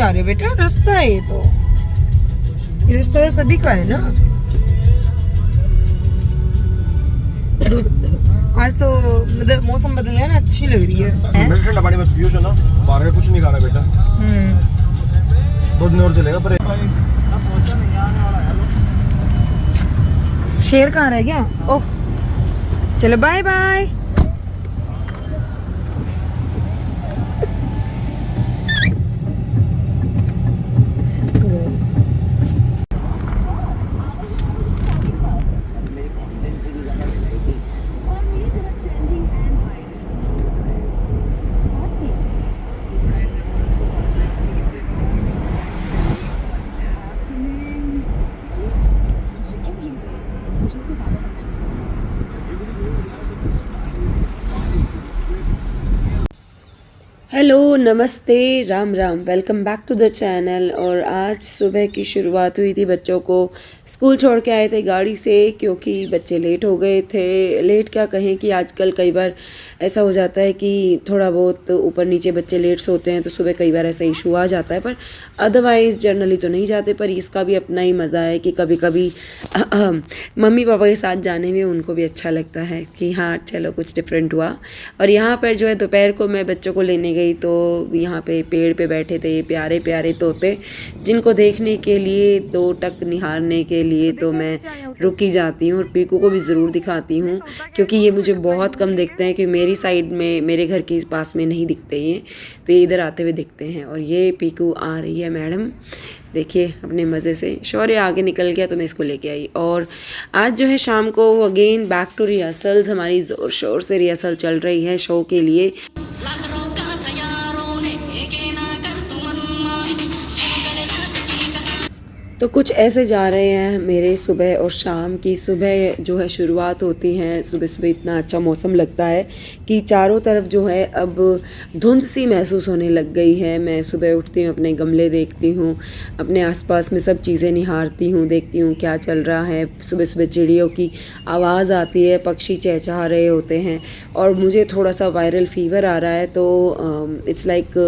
जा रहे हो बेटा, रास्ता है ये तो, ये रास्ता सभी का है ना। आज तो मतलब मौसम बदल गया ना, अच्छी लग रही है। ठंडा पानी मत पियो ना, बाहर का कुछ नहीं खाना बेटा। 2 दिन और चलेगा पर। शेर कहाँ रह गया? ओह चलो बाय बाय। हेलो नमस्ते Ram Ram, welcome back to the channel. और आज सुबह की शुरुआत हुई थी, बच्चों को स्कूल छोड़ के आए थे गाड़ी से, क्योंकि बच्चे लेट हो गए थे। लेट क्या कहें कि आजकल कई बार ऐसा हो जाता है कि थोड़ा बहुत ऊपर नीचे बच्चे लेट सोते हैं, तो सुबह कई बार ऐसा इशू आ जाता है। पर अदरवाइज़ जनरली तो नहीं जाते। पर इसका भी अपना ही मज़ा है कि कभी कभी मम्मी पापा के साथ जाने में उनको भी अच्छा लगता है कि हाँ चलो कुछ डिफरेंट हुआ। और यहाँ पर जो है दोपहर को मैं बच्चों को लेने गई, तो यहाँ पे पेड़ पे बैठे थे प्यारे प्यारे तोते, जिनको देखने के लिए, 2 टक निहारने के लिए तो मैं रुकी जाती हूँ। और पीकू को भी ज़रूर दिखाती हूँ, क्योंकि ये मुझे बहुत कम दिखते हैं, कि मेरी साइड में, मेरे घर के पास में नहीं दिखते ये, तो ये इधर आते हुए दिखते हैं। और ये पीकू आ रही है मैडम, देखिए अपने मज़े से। शौर्य आगे निकल गया तो मैं इसको लेके आई। और आज जो है शाम को अगेन बैक टू रिहर्सल्स, हमारी ज़ोर शोर से रिहर्सल चल रही है शो के लिए। तो कुछ ऐसे जा रहे हैं मेरे सुबह और शाम की। सुबह जो है शुरुआत होती है, सुबह सुबह इतना अच्छा मौसम लगता है कि चारों तरफ जो है अब धुंध सी महसूस होने लग गई है। मैं सुबह उठती हूँ, अपने गमले देखती हूँ, अपने आसपास में सब चीज़ें निहारती हूँ, देखती हूँ क्या चल रहा है। सुबह सुबह चिड़ियों की आवाज़ आती है, पक्षी चहचहा रहे होते हैं। और मुझे थोड़ा सा वायरल फीवर आ रहा है, तो इट्स लाइक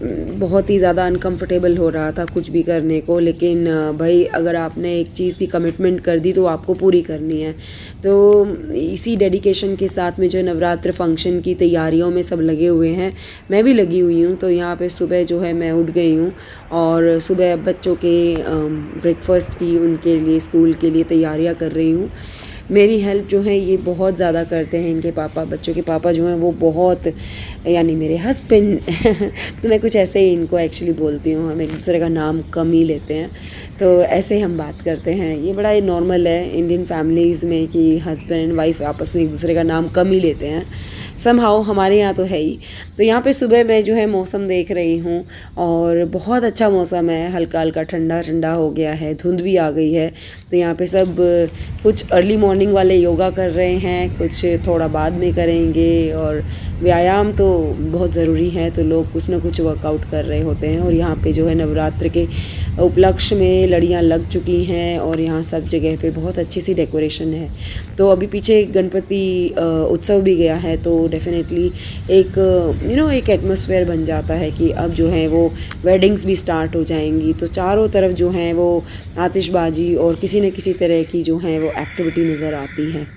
बहुत ही ज़्यादा अनकंफर्टेबल हो रहा था कुछ भी करने को। लेकिन भाई अगर आपने एक चीज़ की कमिटमेंट कर दी तो आपको पूरी करनी है। तो इसी डेडिकेशन के साथ में जो नवरात्र फंक्शन की तैयारियों में सब लगे हुए हैं, मैं भी लगी हुई हूँ। तो यहाँ पे सुबह जो है मैं उठ गई हूँ, और सुबह बच्चों के ब्रेकफास्ट की, उनके लिए स्कूल के लिए तैयारियाँ कर रही हूँ। मेरी हेल्प जो है ये बहुत ज़्यादा करते हैं इनके पापा, बच्चों के पापा जो हैं वो बहुत, यानी मेरे हस्बैंड तो मैं कुछ ऐसे ही इनको एक्चुअली बोलती हूँ, हम एक दूसरे का नाम कम ही लेते हैं, तो ऐसे हम बात करते हैं। ये बड़ा ही नॉर्मल है इंडियन फैमिलीज़ में कि हस्बैंड एंड वाइफ आपस में एक दूसरे का नाम कम ही लेते हैं। समहाउ हमारे यहाँ तो है ही। तो यहाँ पे सुबह मैं जो है मौसम देख रही हूँ, और बहुत अच्छा मौसम है, हल्का हल्का ठंडा ठंडा हो गया है, धुंध भी आ गई है। तो यहाँ पे सब कुछ अर्ली मॉर्निंग वाले योगा कर रहे हैं, कुछ थोड़ा बाद में करेंगे। और व्यायाम तो बहुत ज़रूरी है, तो लोग कुछ ना कुछ वर्कआउट कर रहे होते हैं। और यहाँ पे जो है नवरात्र के उपलक्ष्य में लड़ियाँ लग चुकी हैं, और यहाँ सब जगह पे बहुत अच्छी सी डेकोरेशन है। तो अभी पीछे गणपति उत्सव भी गया है, तो डेफिनेटली एक एक एटमॉस्फेयर बन जाता है कि अब जो है वो वेडिंग्स भी स्टार्ट हो जाएंगी। तो चारों तरफ जो है वो आतिशबाजी और किसी न किसी तरह की जो है वो एक्टिविटी नज़र आती है।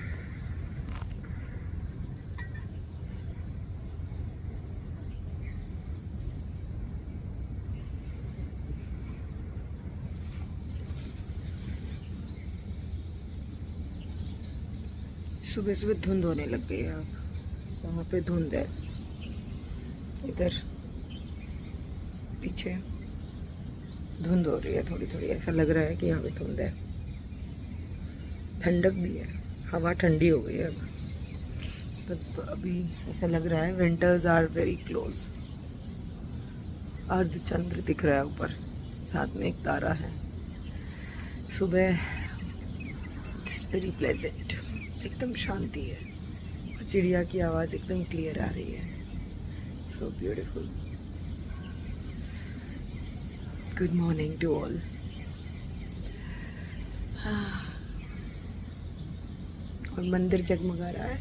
सुबह सुबह धुंध होने लग गई है, अब वहाँ पे धुंध है, इधर पीछे धुंध हो रही है थोड़ी थोड़ी, ऐसा लग रहा है कि यहाँ पे धुंध है। ठंडक भी है, हवा ठंडी हो गई है अब। तो अभी ऐसा लग रहा है विंटर्स आर वेरी क्लोज। अर्धचंद्र दिख रहा है ऊपर, साथ में एक तारा है। सुबह इट्स वेरी प्लेजेंट, एकदम शांति है, और चिड़िया की आवाज़ एकदम क्लियर आ रही है। So beautiful. Good morning to all. और मंदिर जगमगा रहा है।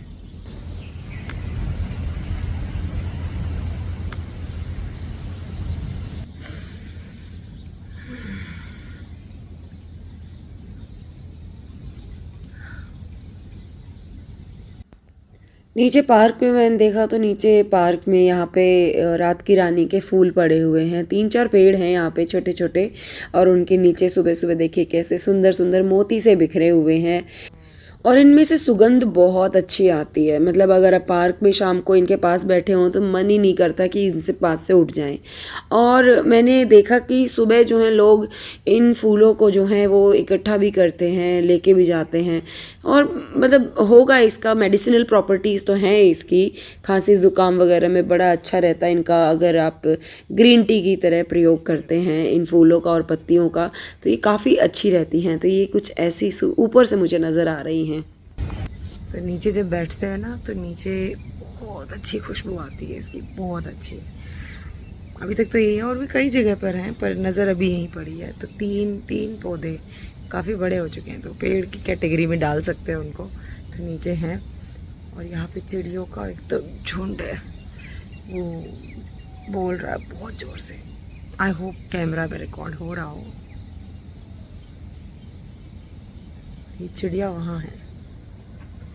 नीचे पार्क में मैंने देखा तो नीचे पार्क में यहाँ पे रात की रानी के फूल पड़े हुए हैं। 3-4 पेड़ हैं यहाँ पे छोटे छोटे, और उनके नीचे सुबह सुबह देखिए कैसे सुंदर सुंदर मोती से बिखरे हुए हैं, और इनमें से सुगंध बहुत अच्छी आती है। मतलब अगर आप पार्क में शाम को इनके पास बैठे हों तो मन ही नहीं करता कि इनसे पास से उठ जाएं। और मैंने देखा कि सुबह जो है लोग इन फूलों को जो है वो इकट्ठा भी करते हैं, लेके भी जाते हैं, और मतलब होगा इसका मेडिसिनल प्रॉपर्टीज़ तो हैं इसकी, खांसी ज़ुकाम वगैरह में बड़ा अच्छा रहता है इनका। अगर आप ग्रीन टी की तरह प्रयोग करते हैं इन फूलों का और पत्तियों का तो ये काफ़ी अच्छी रहती हैं। तो ये कुछ ऐसी ऊपर से मुझे नज़र आ रही हैं। तो नीचे जब बैठते हैं ना तो नीचे बहुत अच्छी खुशबू आती है इसकी, बहुत अच्छी। अभी तक तो ये और भी कई जगह पर हैं, पर नज़र अभी यहीं पड़ी है। तो तीन पौधे काफ़ी बड़े हो चुके हैं, तो पेड़ की कैटेगरी में डाल सकते हैं उनको। तो नीचे हैं, और यहाँ पे चिड़ियों का एकदम झुंड है, वो बोल रहा है बहुत ज़ोर से। आई होप कैमरा में रिकॉर्ड हो रहा हो। ये चिड़िया वहाँ है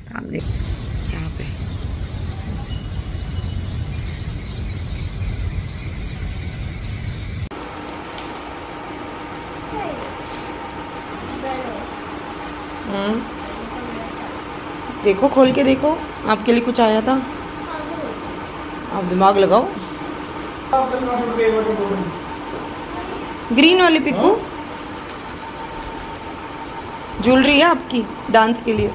सामने, यहाँ पे। देखो, खोल के देखो, आपके लिए कुछ आया था, आप दिमाग लगाओ। ग्रीन वाली पिक्कू ज्वेलरी है आपकी डांस के लिए?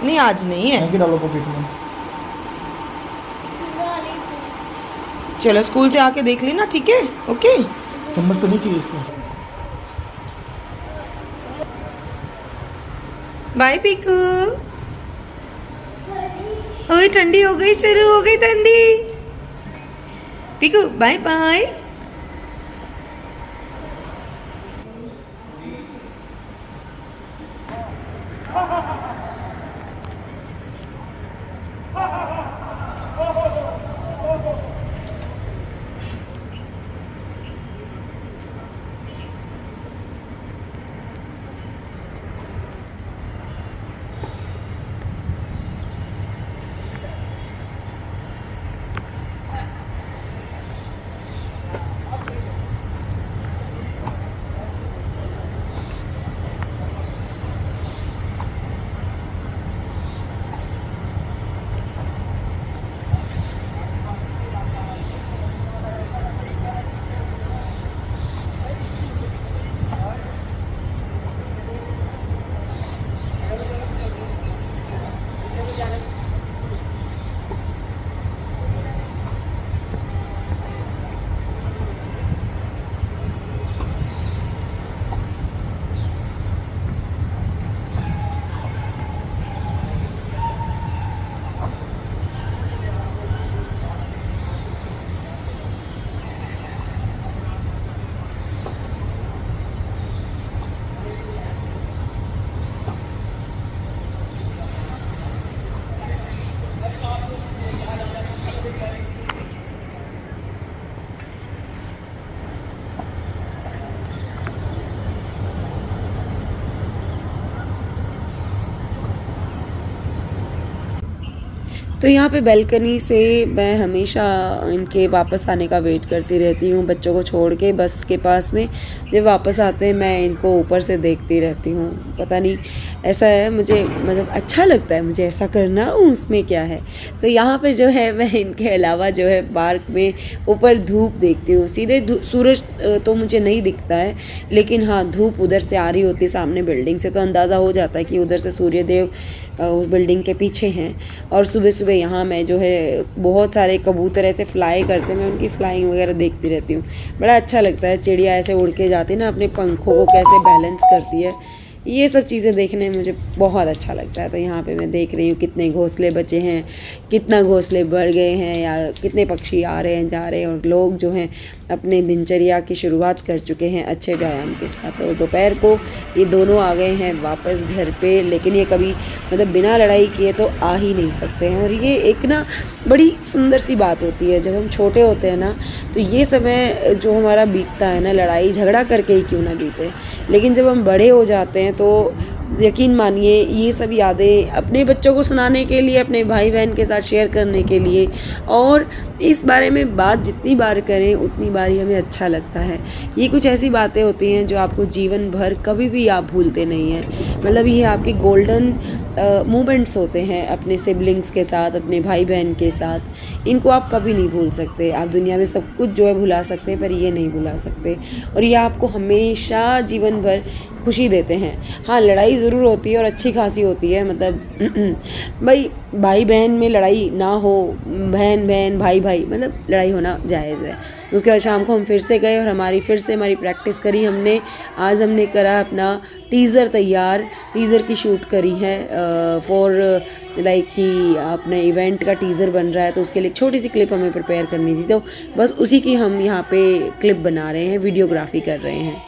नहीं, आज नहीं है। डालो पॉकेट में। चलो स्कूल से आके देख लेना, ठीक है? ओके, चम्मच तो नहीं चाहिए इसमें। बाय पिकू। ओए ठंडी हो गई, शुरू हो गई ठंडी। Piku bye bye. तो यहाँ पे बैल्कनी से मैं हमेशा इनके वापस आने का वेट करती रहती हूँ। बच्चों को छोड़ के बस के पास में जब वापस आते हैं मैं इनको ऊपर से देखती रहती हूँ। पता नहीं ऐसा है, मुझे मतलब अच्छा लगता है, मुझे ऐसा करना, उसमें क्या है। तो यहाँ पर जो है मैं इनके अलावा जो है पार्क में ऊपर धूप देखती हूँ। सीधे सूरज तो मुझे नहीं दिखता है, लेकिन हाँ धूप उधर से आ रही होती है सामने बिल्डिंग से, तो अंदाज़ा हो जाता है कि उधर से सूर्यदेव उस बिल्डिंग के पीछे हैं। और सुबह सुबह यहाँ मैं जो है बहुत सारे कबूतर ऐसे फ्लाई करते हैं, मैं उनकी फ्लाइंग वगैरह देखती रहती हूँ। बड़ा अच्छा लगता है, चिड़िया ऐसे उड़ के जाती है ना, अपने पंखों को कैसे बैलेंस करती है, ये सब चीज़ें देखने में मुझे बहुत अच्छा लगता है। तो यहाँ पे मैं देख रही हूँ कितने घोंसले बचे हैं, कितना घोंसले बढ़ गए हैं, या कितने पक्षी आ रहे हैं जा रहे हैं, और लोग जो हैं अपने दिनचर्या की शुरुआत कर चुके हैं अच्छे व्यायाम के साथ। और दोपहर को ये दोनों आ गए हैं वापस घर पे, लेकिन ये कभी मतलब बिना लड़ाई किए तो आ ही नहीं सकते हैं। और ये एक ना बड़ी सुंदर सी बात होती है, जब हम छोटे होते हैं ना तो ये समय जो हमारा बीतता है ना, लड़ाई झगड़ा करके ही क्यों ना बीते, लेकिन जब हम बड़े हो जाते हैं तो यकीन मानिए ये सब यादें अपने बच्चों को सुनाने के लिए, अपने भाई बहन के साथ शेयर करने के लिए, और इस बारे में बात जितनी बार करें उतनी बार ही हमें अच्छा लगता है। ये कुछ ऐसी बातें होती हैं जो आपको जीवन भर कभी भी आप भूलते नहीं हैं। मतलब ये आपके गोल्डन मोमेंट्स होते हैं अपने सिबलिंग्स के साथ, अपने भाई बहन के साथ। इनको आप कभी नहीं भूल सकते। आप दुनिया में सब कुछ जो है भुला सकते हैं, पर ये नहीं भुला सकते, और ये आपको हमेशा जीवन भर खुशी देते हैं। हाँ, लड़ाई ज़रूर होती है और अच्छी खासी होती है, मतलब भाई बहन में लड़ाई ना हो, बहन बहन भाई भाई, मतलब लड़ाई होना जायज़ है। उसके बाद शाम को हम फिर से गए और हमारी प्रैक्टिस करी हमने। आज हमने करा अपना टीज़र तैयार, टीज़र की शूट करी है फॉर लाइक कि अपने इवेंट का टीज़र बन रहा है, तो उसके लिए एक छोटी सी क्लिप हमें प्रिपेयर करनी थी, तो बस उसी की हम यहाँ पे क्लिप बना रहे हैं, वीडियोग्राफी कर रहे हैं।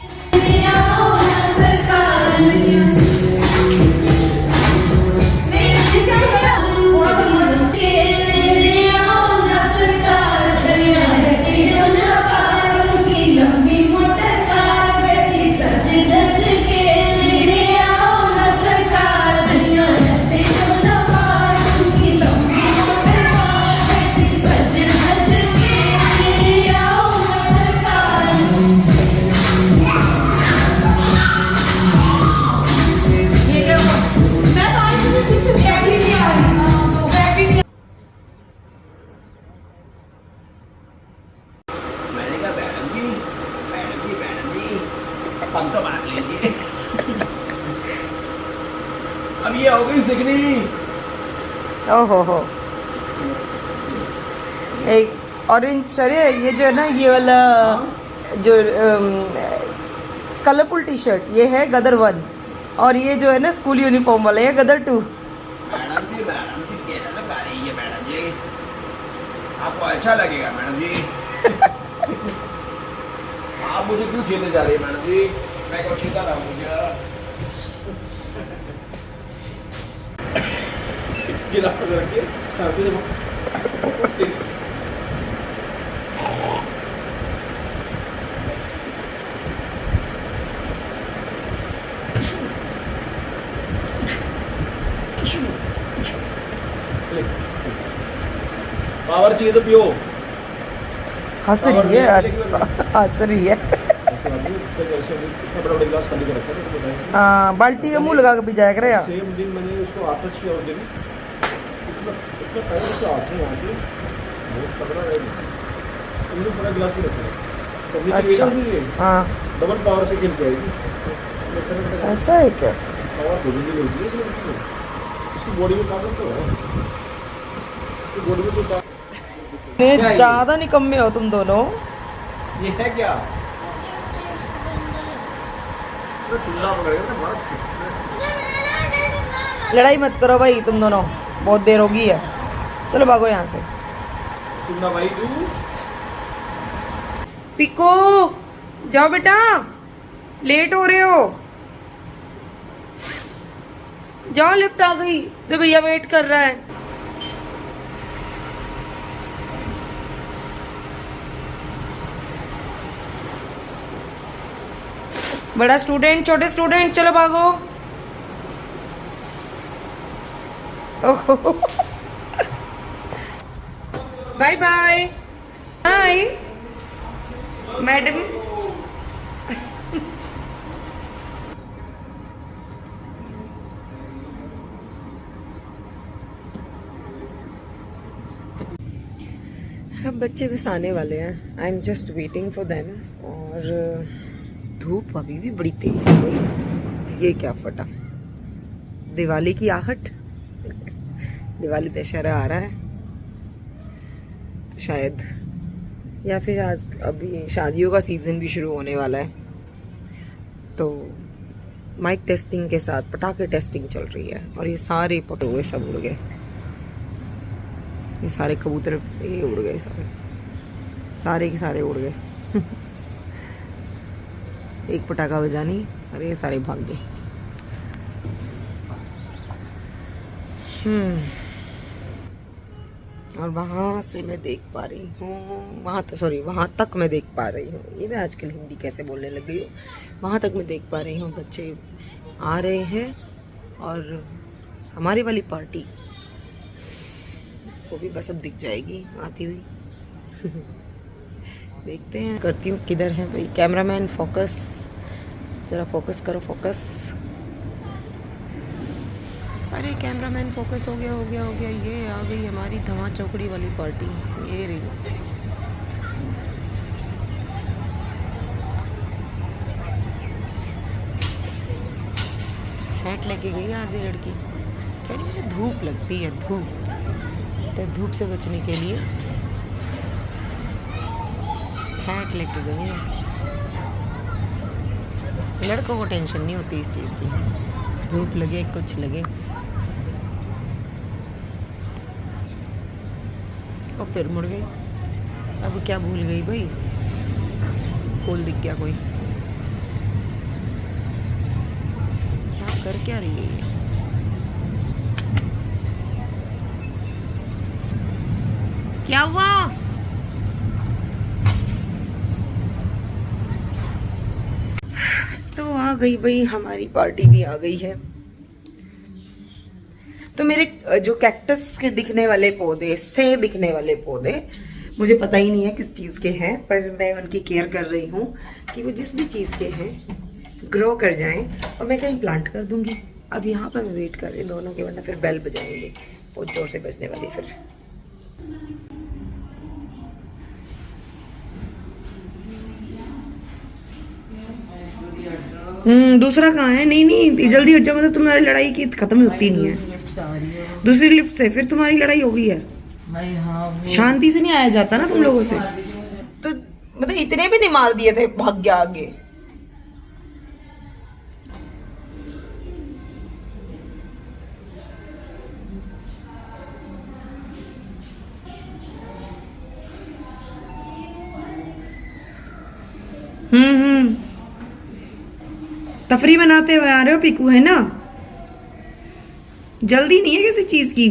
पंख तो मार लीजिए। अब ये हो गई सिकनी। ओहो हो, एक ऑरेंज, अरे ये जो है ना, ये वाला जो कलरफुल टी शर्ट, ये है गदर 1, और ये जो है ना स्कूल यूनिफॉर्म वाला, ये गदर 2। मैडम जी कहना तो गा रही है मैडम जी, आपको अच्छा लगेगा मैडम जी। आप मुझे क्यों छेड़ने जा रही है मैडम जी? मैं कौन छेड़ा रहा हूँ क्या? गिलास रखिए सर्दी से। पावर चाहिए तो पियो। हंस रही है, हंस रही है। हाँ, बाल्टी का मुंह लगा के पिजाया करे यार। सेम दिन मैंने उसको टच किया, उस दिन इतना टाइम से आते हैं यहाँ से, बहुत तगड़ा है। तुमने पूरा गिलास भी रखा है। अच्छा, हाँ, डबल पावर से खेल जाएगी। ऐसा है क्या? पावर बुजुर्ग होती है इसकी बॉडी में ताकत तो है, इसकी बॉडी में तो ताकत। ज्यादा निकम्मे हो तुम दोनों। ये है क्या? तो चूल्हा पकड़ेगा ना, मार लड़ाई मत करो भाई तुम दोनों, बहुत देर होगी है। चलो भागो यहाँ से। चुन्ना भाई तू पिको, जाओ बेटा, लेट हो रहे हो। जाओ, लिफ्ट आ गई, तो भैया वेट कर रहा है। बड़ा स्टूडेंट, छोटे स्टूडेंट, चलो भागो। ओहो, बाय बाय। Hi madam. अब बच्चे बस आने वाले हैं। I am just waiting for them. और धूप अभी भी बड़ी तेज है भाई। ये क्या फटा, दिवाली की आहट। दिवाली दशहरा आ रहा है तो शायद, या फिर आज अभी शादियों का सीज़न भी शुरू होने वाला है, तो माइक टेस्टिंग के साथ पटाखे टेस्टिंग चल रही है। और ये सारे पकड़े सब उड़ गए, ये सारे कबूतर ये उड़ गए, सारे के सारे उड़ गए। एक पटाखा बजानी, अरे ये सारे भाग गए। और वहाँ से मैं देख पा रही हूँ, वहाँ तक मैं देख पा रही हूँ। ये मैं आजकल हिंदी कैसे बोलने लग गई हूँ। वहाँ तक मैं देख पा रही हूँ बच्चे आ रहे हैं और हमारी वाली पार्टी वो भी बस अब दिख जाएगी आती हुई। देखते हैं, करती हूँ। किधर है भाई कैमरामैन? फोकस, ज़रा फोकस करो, फोकस। अरे कैमरामैन फोकस, हो गया हो गया हो गया। ये आ गई हमारी धमा चौकड़ी वाली पार्टी, ये रही। हैट लेके गई आज ये लड़की, कह रही मुझे धूप लगती है, धूप। तो धूप से बचने के लिए हैट लेके गई है। लड़कों को टेंशन नहीं होती इस चीज़ की, धूप लगे कुछ लगे। और फिर मुड़ गई। अब क्या भूल गई भाई? फूल दिख गया कोई? क्या कर क्या रही है ये? क्या हुआ? तो आ गई भाई, हमारी पार्टी भी आ गई है। तो मेरे जो कैक्टस के दिखने वाले पौधे से दिखने वाले पौधे, मुझे पता ही नहीं है किस चीज़ के हैं, पर मैं उनकी केयर कर रही हूँ कि वो जिस भी चीज़ के हैं ग्रो कर जाएं, और मैं कहीं प्लांट कर दूंगी। अब यहाँ पर मैं वेट कर रही हूँ दोनों के, वरना फिर बेल बजाएंगे, बहुत जोर से बजने वाली फिर। दूसरा कहाँ है? नहीं नहीं, जल्दी हट जाओ, मतलब तुम्हारी लड़ाई की खत्म होती नहीं है। दूसरी लिफ्ट से फिर तुम्हारी लड़ाई हो गई है। शांति से नहीं आया जाता ना तुम लोगों से। तो मतलब इतने भी नहीं मार दिए थे, भाग गया आगे। तफरी बनाते हुए आ रहे हो पीकू, है ना? जल्दी नहीं है किसी चीज की।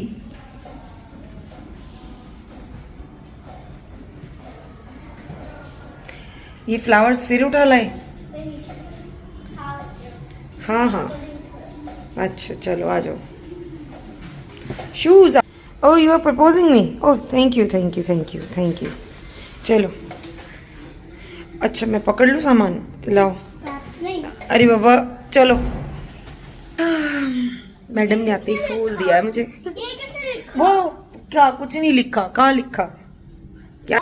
ये फ्लावर्स फिर उठा लाए? हाँ हाँ, अच्छा चलो आ जाओ। Shoes, oh you are proposing me, oh thank you thank you thank you thank you. चलो अच्छा, मैं पकड़ लूँ सामान? लाओ। अरे बाबा चलो। मैडम ने आते ही फूल दिया है मुझे। वो क्या, कुछ नहीं लिखा? कहाँ लिखा? क्या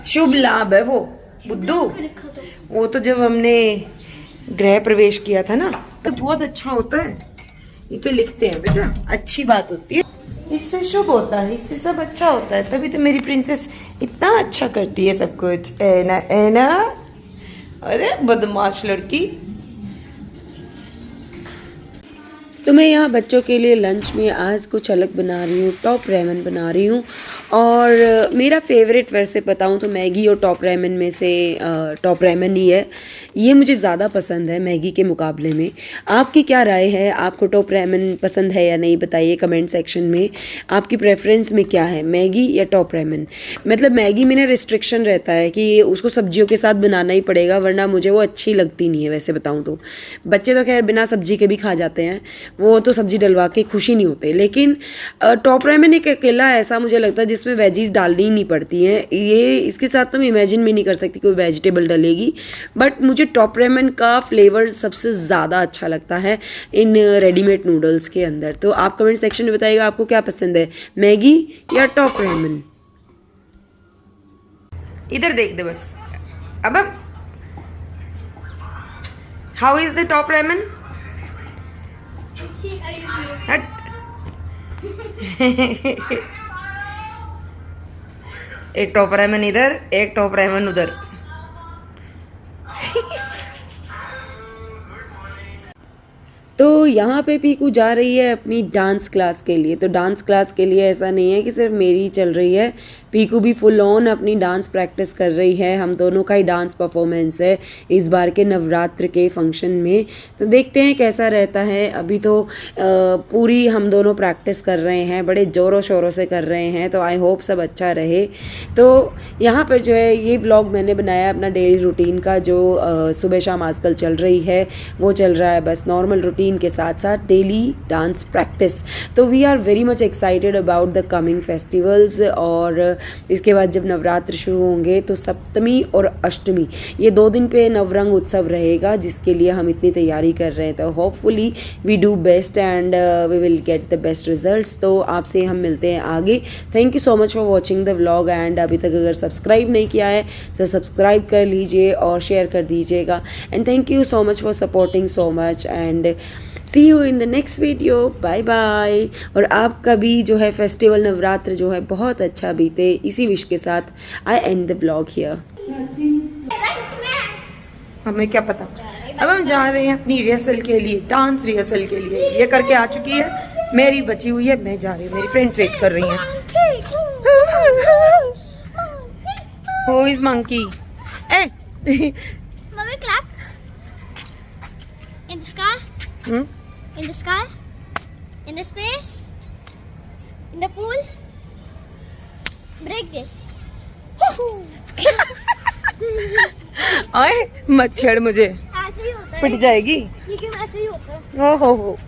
शुभ लाभ है वो बुद्धू? वो तो जब हमने गृह प्रवेश किया था ना, तो बहुत अच्छा होता है। ये तो लिखते हैं बेटा, अच्छी बात होती है, इससे शुभ होता है, इससे सब अच्छा होता है। तभी तो मेरी प्रिंसेस इतना अच्छा करती है सब कुछ, है ना? है ना? अरे बदमाश लड़की। तो मैं यहाँ बच्चों के लिए लंच में आज कुछ अलग बना रही हूँ, टॉप रेमन बना रही हूँ। और मेरा फेवरेट वैसे बताऊँ तो मैगी और टॉप रेमन में से टॉप रेमन ही है। ये मुझे ज़्यादा पसंद है मैगी के मुकाबले में। आपकी क्या राय है? आपको टॉप रेमन पसंद है या नहीं, बताइए कमेंट सेक्शन में। आपकी प्रेफरेंस में क्या है, मैगी या टॉप रेमन? मतलब मैगी में ना रिस्ट्रिक्शन रहता है कि उसको सब्जियों के साथ बनाना ही पड़ेगा, वरना मुझे वो अच्छी लगती नहीं है। वैसे बताऊँ तो बच्चे तो खैर बिना सब्जी के भी खा जाते हैं, वो तो सब्जी डलवा के खुश ही नहीं होते। लेकिन टॉप रेमन एक अकेला ऐसा मुझे लगता है जिसमें वेजीज डालनी ही नहीं पड़ती हैं। ये इसके साथ तो मैं इमेजिन भी नहीं कर सकती कोई वेजिटेबल डलेगी। बट मुझे टॉप रेमन का फ्लेवर सबसे ज़्यादा अच्छा लगता है इन रेडीमेड नूडल्स के अंदर। तो आप कमेंट सेक्शन में बताइएगा आपको क्या पसंद है, मैगी या टॉप रेमन? इधर देख दे बस। अब how is the top Ramon? एक टॉप रेमन इधर, एक टॉप रेमन उधर। तो यहाँ पे पीकू जा रही है अपनी डांस क्लास के लिए। तो डांस क्लास के लिए ऐसा नहीं है कि सिर्फ मेरी चल रही है, पीकू भी फुल ऑन अपनी डांस प्रैक्टिस कर रही है। हम दोनों का ही डांस परफॉर्मेंस है इस बार के नवरात्र के फंक्शन में, तो देखते हैं कैसा रहता है। अभी तो पूरी हम दोनों प्रैक्टिस कर रहे हैं, बड़े ज़ोरों शोरों से कर रहे हैं, तो आई होप सब अच्छा रहे। तो यहाँ पर जो है ये व्लॉग मैंने बनाया अपना डेली रूटीन का, जो सुबह शाम आजकल चल रही है वो चल रहा है, बस नॉर्मल रूटीन के साथ साथ डेली डांस प्रैक्टिस। तो we are very much excited about the coming festivals. और इसके बाद जब नवरात्र शुरू होंगे तो सप्तमी और अष्टमी ये 2 दिन पे नवरंग उत्सव रहेगा, जिसके लिए हम इतनी तैयारी कर रहे हैं। तो hopefully we do best and we will get the best results. तो आपसे हम मिलते हैं आगे। Thank you so much for watching the vlog and अभी तक अगर सब्सक्राइब नहीं किया है तो सब्सक्राइब कर लीजिए और शेयर कर दीजिएगा। And thank you so much for supporting so much and see you in the next video. Bye bye. और आपका भी जो है फेस्टिवल नवरात्र जो है बहुत अच्छा बीते, इसी विश के साथ आई एंड द व्लॉग हियर। हमें क्या पता, अब हम जा रहे हैं अपनी रिहर्सल के लिए, डांस रिहर्सल के लिए। ये करके आ चुकी है, मेरी बची हुई है, मैं जा रही हूँ, मेरी फ्रेंड्स वेट कर रही हैं। Who is monkey? Eh? Mommy, clap. In the sky. Hmm? In the sky. In the space. In the pool. Break this. आए मत छेड़ मुझे, ऐसे ही होता है। पिट जाएगी। लेकिन ऐसे ही होता है। ओहो हो।